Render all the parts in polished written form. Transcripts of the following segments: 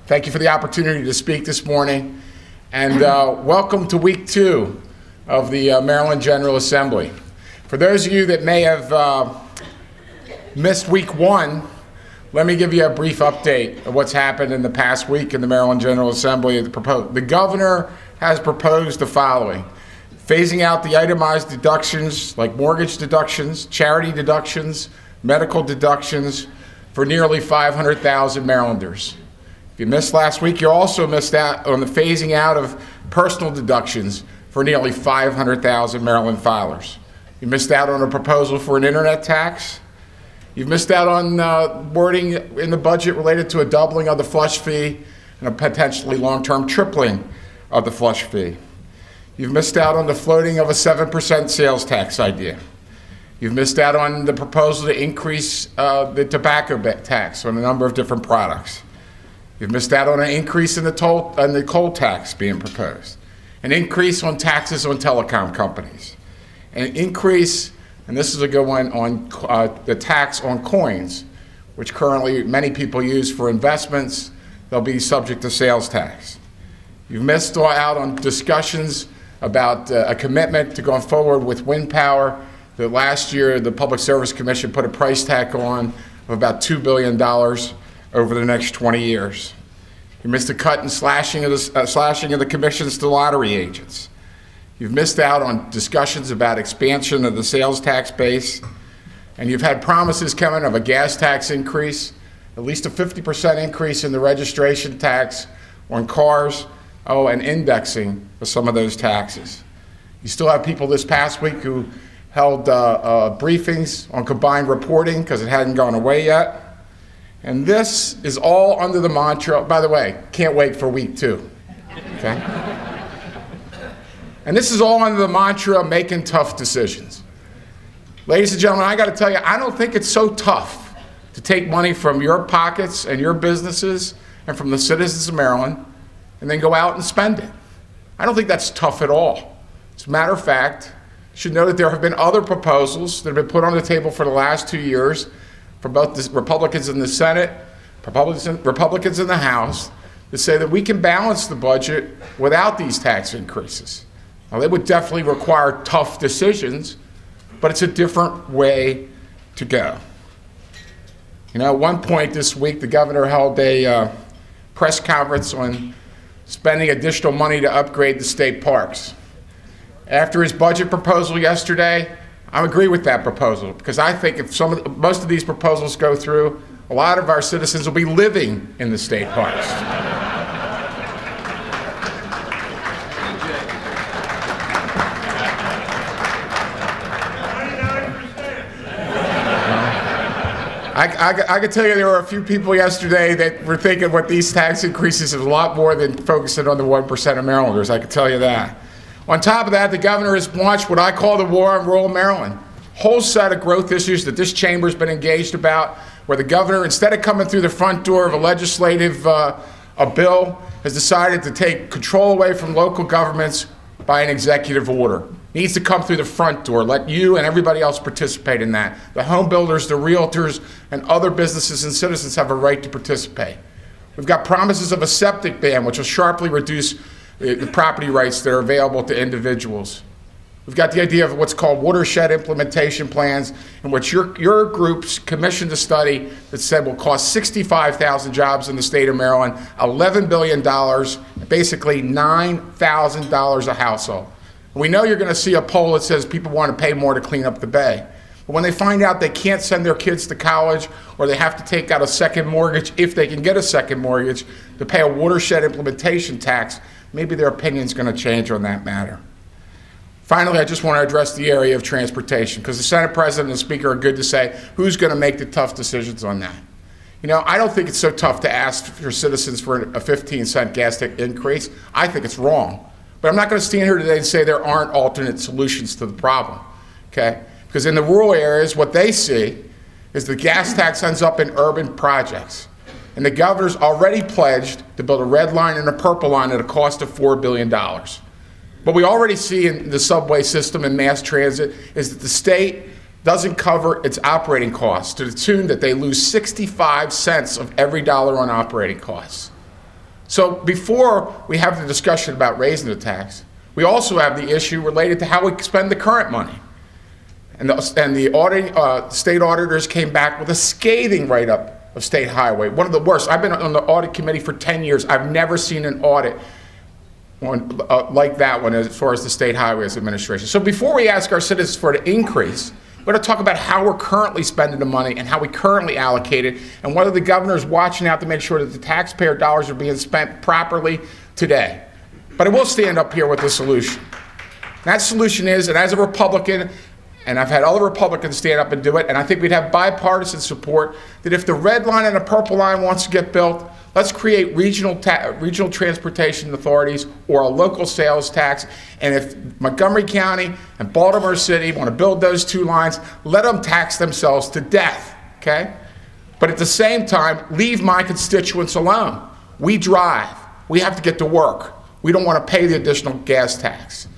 Thank you for the opportunity to speak this morning, and welcome to week 2 of the Maryland General Assembly. For those of you that may have missed week 1, let me give you a brief update of what's happened in the past week in the Maryland General Assembly. The governor has proposed the following: phasing out the itemized deductions like mortgage deductions, charity deductions, medical deductions for nearly 500,000 Marylanders. If you missed last week, you also missed out on the phasing out of personal deductions for nearly 500,000 Maryland filers. You missed out on a proposal for an internet tax. You've missed out on wording in the budget related to a doubling of the flush fee and a potentially long-term tripling of the flush fee. You've missed out on the floating of a 7% sales tax idea. You've missed out on the proposal to increase the tobacco tax on a number of different products. You've missed out on an increase in the coal tax being proposed, an increase on taxes on telecom companies, an increase, and this is a good one, on the tax on coins, which currently many people use for investments. They'll be subject to sales tax. You've missed out on discussions about a commitment to going forward with wind power that last year the Public Service Commission put a price tag on of about $2 billion over the next 20 years. You missed a cut and slashing of the commissions to lottery agents. You've missed out on discussions about expansion of the sales tax base, and you've had promises coming of a gas tax increase, at least a 50% increase in the registration tax on cars, and indexing of some of those taxes. You still have people this past week who held briefings on combined reporting because it hadn't gone away yet. And this is all under the mantra, by the way, can't wait for week 2, okay? And this is all under the mantra of making tough decisions. Ladies and gentlemen, I gotta tell you, I don't think it's so tough to take money from your pockets and your businesses and from the citizens of Maryland and then go out and spend it. I don't think that's tough at all. As a matter of fact, you should know that there have been other proposals that have been put on the table for the last 2 years from both the Republicans in the Senate, Republicans in the House, that say that we can balance the budget without these tax increases. Now, they would definitely require tough decisions, but it's a different way to go. You know, at one point this week, the governor held a press conference on spending additional money to upgrade the state parks. After his budget proposal yesterday, I agree with that proposal, because I think if most of these proposals go through, a lot of our citizens will be living in the state parks. I can tell you there were a few people yesterday that were thinking what these tax increases is a lot more than focusing on the 1% of Marylanders, I can tell you that. On top of that, the governor has launched what I call the war on rural Maryland. Whole set of growth issues that this chamber has been engaged about, where the governor, instead of coming through the front door of a legislative bill, has decided to take control away from local governments by an executive order. Needs to come through the front door, let you and everybody else participate in that. The home builders, the realtors, and other businesses and citizens have a right to participate. We've got promises of a septic ban, which will sharply reduce the property rights that are available to individuals. We've got the idea of what's called watershed implementation plans, in which your groups commissioned a study that said will cost 65,000 jobs in the state of Maryland, $11 billion, basically $9,000 a household. We know you're going to see a poll that says people want to pay more to clean up the bay. But when they find out they can't send their kids to college, or they have to take out a second mortgage, if they can get a second mortgage, to pay a watershed implementation tax, maybe their opinion's going to change on that matter. Finally, I just want to address the area of transportation, because the Senate President and Speaker are good to say who's going to make the tough decisions on that. You know, I don't think it's so tough to ask for citizens for a 15-cent gas tax increase. I think it's wrong. But I'm not going to stand here today and say there aren't alternate solutions to the problem, okay? Because in the rural areas, what they see is the gas tax ends up in urban projects. And the governor's already pledged to build a red line and a purple line at a cost of $4 billion. What we already see in the subway system and mass transit is that the state doesn't cover its operating costs to the tune that they lose 65 cents of every dollar on operating costs. So before we have the discussion about raising the tax, we also have the issue related to how we spend the current money. And the state auditors came back with a scathing write-up of State Highway, one of the worst. I've been on the audit committee for 10 years. I've never seen an audit like that one as far as the State Highways Administration. So before we ask our citizens for an increase, we're going to talk about how we're currently spending the money and how we currently allocate it, and whether the governor's watching out to make sure that the taxpayer dollars are being spent properly today. But I will stand up here with a solution. That solution is, and as a Republican, and I've had other Republicans stand up and do it, and I think we'd have bipartisan support, that if the red line and the purple line wants to get built, let's create regional transportation authorities or a local sales tax. And if Montgomery County and Baltimore City want to build those two lines, let them tax themselves to death, okay? But at the same time, leave my constituents alone. We drive. We have to get to work. We don't want to pay the additional gas tax.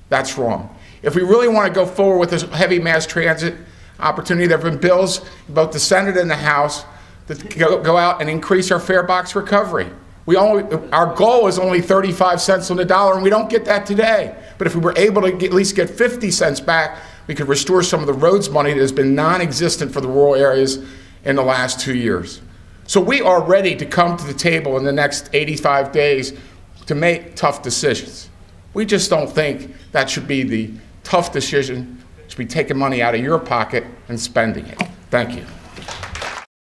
That's wrong. If we really want to go forward with this heavy mass transit opportunity, there have been bills in both the Senate and the House that go out and increase our fare box recovery. Our goal is only 35 cents on the dollar, and we don't get that today. But if we were able to at least get 50 cents back, we could restore some of the roads money that has been non-existent for the rural areas in the last 2 years. So we are ready to come to the table in the next 85 days to make tough decisions. We just don't think that should be the tough decision. It should be taking money out of your pocket and spending it. Thank you.